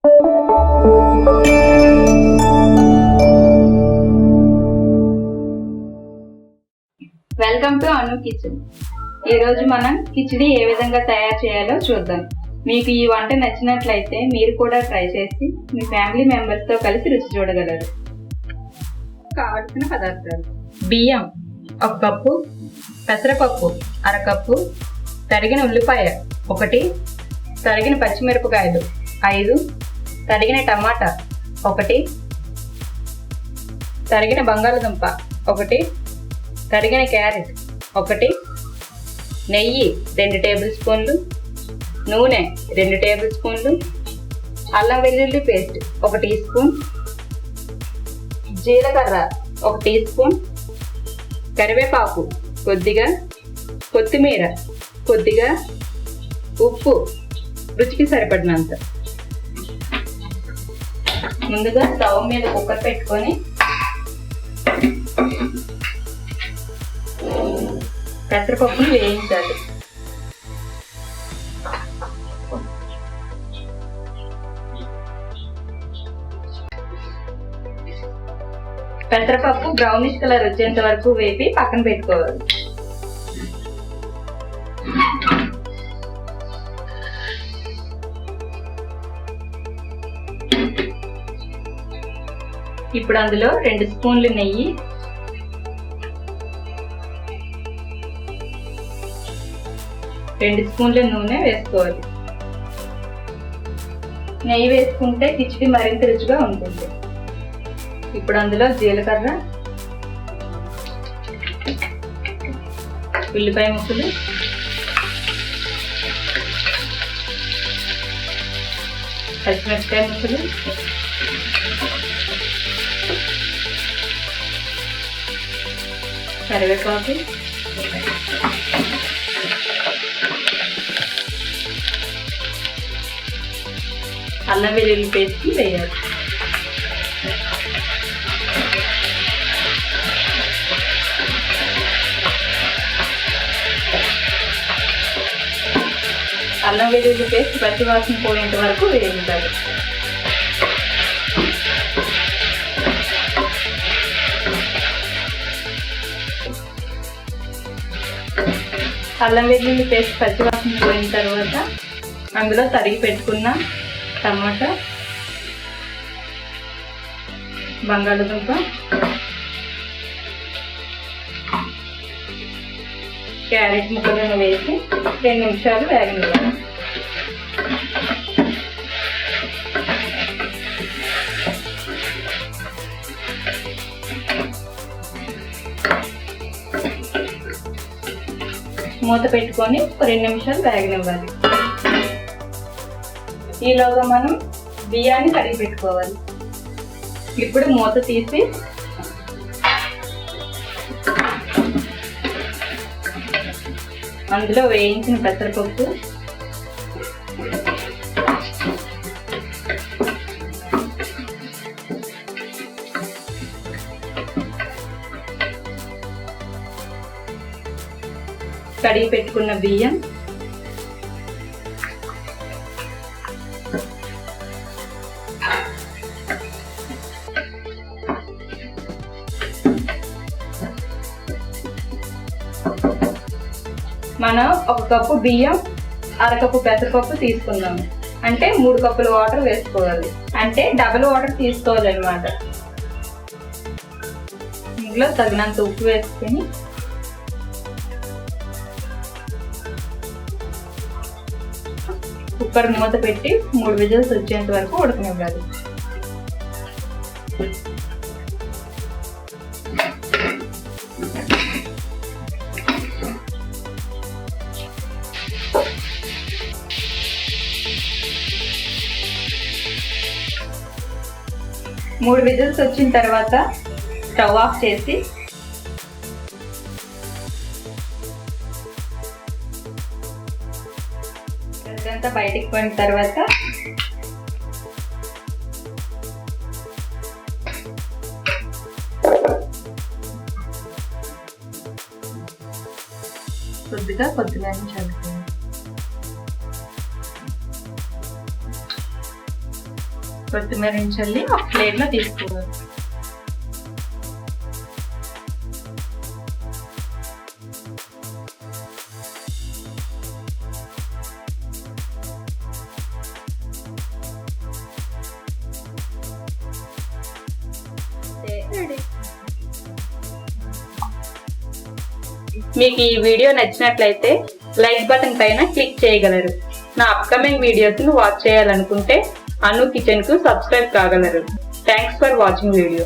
Welcome to Anu kitchen. ఈరోజు మనం కిచిడి ఏ విధంగా తయారు చేయాలో చూద్దాం. మీకు ఈ వంట నచ్చినట్లయితే మీరు కూడా ట్రై చేసి మీ ఫ్యామిలీ మెంబర్స్తో కలిసి రుచి చూడగలరు. కావలసిన పదార్థాలు: బియ్యం 1 కప్పు, పెసరపప్పు 1/2 కప్పు, తరిగిన ఉల్లిపాయ 1, తరిగిన పచ్చిమిరపకాయలు 5, తరిగిన టమాటా 1, తరిగిన బంగాళదుంప 1, తరిగిన క్యారెట్ 1, నెయ్యి 2 టేబుల్ స్పూన్లు, నూనె 2 టేబుల్ స్పూన్లు, అల్లం వెల్లుల్లి పేస్ట్ 1 టీ స్పూన్, జీలకర్ర 1 టీ స్పూన్, కరివేపాకు కొద్దిగా, కొత్తిమీర కొద్దిగా, ఉప్పు రుచికి సరిపడినంత. ముందుగా స్టవ్ మీద కుక్కర్ పెట్టుకొని పెసరపప్పును వేయించాలి. పెసరపప్పు బ్రౌనిష్ కలర్ వచ్చేంత వరకు వేపి పక్కన పెట్టుకోవాలి. ఇప్పుడు అందులో 2 స్పూన్లు నెయ్యి, 2 స్పూన్ల నూనె వేసుకోవాలి. నెయ్యి వేసుకుంటే కిచిడి మరింత రుచిగా ఉంటుంది. ఇప్పుడు అందులో జీలకర్ర, ఉల్లిపాయ ముక్కలు, పచ్చిమిరపకాయ ముక్కలు, కరివేపాకు, అల్లం వెల్లుల్లి పేస్ట్ వేయాలి. అల్లం వెల్లుల్లి పేస్ట్ పచ్చి వాసన పోయేంత వరకు వేయించాలి. అల్లం వెల్లుల్లి పేస్ట్ పచ్చి వాసన పోయిన తర్వాత అందులో తరిగి పెట్టుకున్న టమాటా, బంగాళదుంప, క్యారెట్ ముక్కలను వేసి 2 నిమిషాలు వేగనివ్వాలి. మూత పెట్టుకొని 2 నిమిషాలు వేగనివ్వాలి. ఈలోగా మనం బియ్యాన్ని కడిగి పెట్టుకోవాలి. ఇప్పుడు మూత తీసి అందులో వేయించిన పెసరపప్పు, కడిగి పెట్టుకున్న బియ్యం, మనం 1 కప్పు బియ్యం 1/2 కప్పు పెసరపప్పు తీసుకున్నాము. అంటే 3 కప్పుల వాటర్ వేసుకోవాలి. అంటే డబుల్ వాటర్ తీసుకోవాలి అన్నమాట. ఇందులో తగినంత ఉప్పు వేసుకొని కుక్కర్ మూత పెట్టి 3 విజిల్స్ వచ్చేంత వరకు ఉడకనివ్వాలి. మూడు విజిల్స్ వచ్చిన తర్వాత స్టవ్ ఆఫ్ చేసి ఇదంతా బయటికి పోయిన తర్వాత కొద్దిగా చల్లుకోవాలి. కొత్తిమీర చల్లి ఒక ప్లేట్లో తీసుకోవాలి. మీకు ఈ వీడియో నచ్చినట్లయితే లైక్ బటన్ పైన క్లిక్ చేయగలరు. నా అప్కమింగ్ వీడియోస్ ను వాచ్ చేయాలనుకుంటే అను కిచెన్ కు సబ్స్క్రైబ్ కాగలరు. Thanks for watching video.